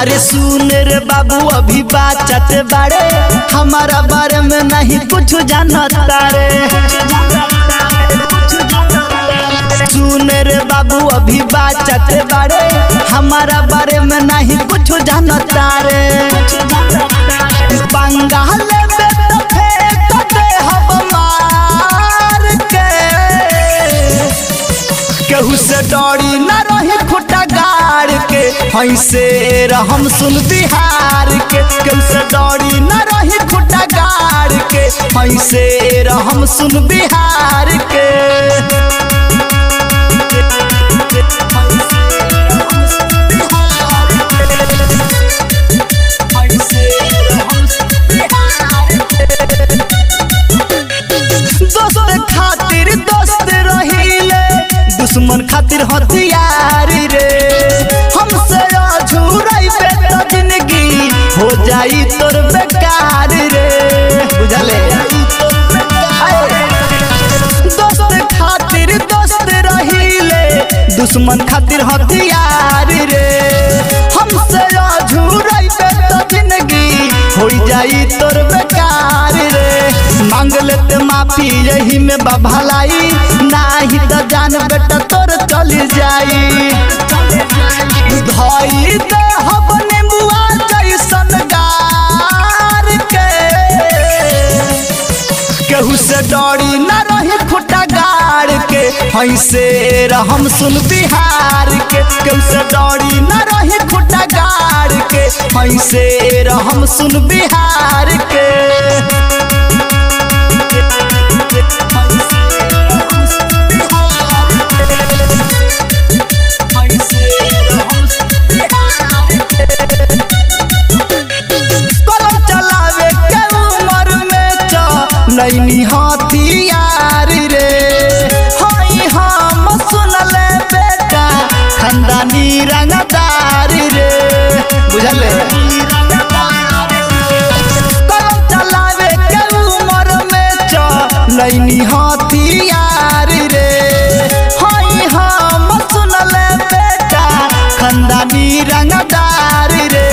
अरे सुन रे बाबू अभी बाचत बारे, हमारा बारे में नहीं कुछ जानता रे। सुन रे बाबू अभी बाचत बारे, हमारा बारे में नहीं कुछ जानता रे। बंगाल में तो फेंक दे हम मार के, केहू से डरी न रही खुटा गाड़ के। ऐसे रहम सुन बिहार के, केहू से डरी न रही खुटा गाड़ के। ऐसे रहम सुन बिहार के। दोस्त खातिर दोस्त रहीले, दुश्मन खातिर हथियार रे। हमसे अझुराई पे तो जिंदगी हो जाई तोर बेकार रे, बुझले। दोस्त खातिर दोस्त रहीले, दुश्मन खातिर हथियार रे। हमसे अझुराई पे तो जिंदगी हो जाई तोर बेकार रे। मांग लेते माफी यही में बभलाई, नाही तो जान बेटा तोर चल जाई। धोई दे हम नेबुआ जैसन गार के, केहू से डरी न रही खुटा गाड़ के। ऐसे रहम सुन बिहार के, केहू से डरी न रही खुटा गाड़ के। ऐसे रहम सुन बिहार के। नैनी हथियार रे, हई हम सुनले बेटा खानदानी रंगदार रे, बुझले। कलम चलावे के उमर में नैनी हथियार रे, हई हम सुनले बेटा खानदानी रंगदार रे।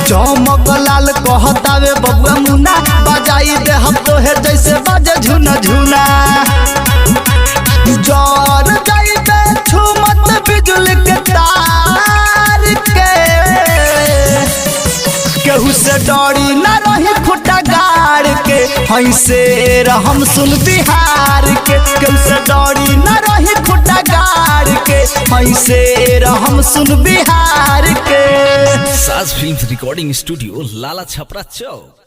चमक लाल कहतावे बबुआ मुन्ना, बजाई दे हम तोहे जैसे बाजे झुना झुना। जर जाइबे छुमत बिजुली के तार के, केहू से डरी न रही खुटा गाड़ के। ऐसे रहम सुन बिहार के, केहू से डरी न रही खुटा गाड़ के। ऐसे रहम सुन बिहार के। साज फिल्म्स रिकॉर्डिंग स्टूडियो, लाला छपरा चौक।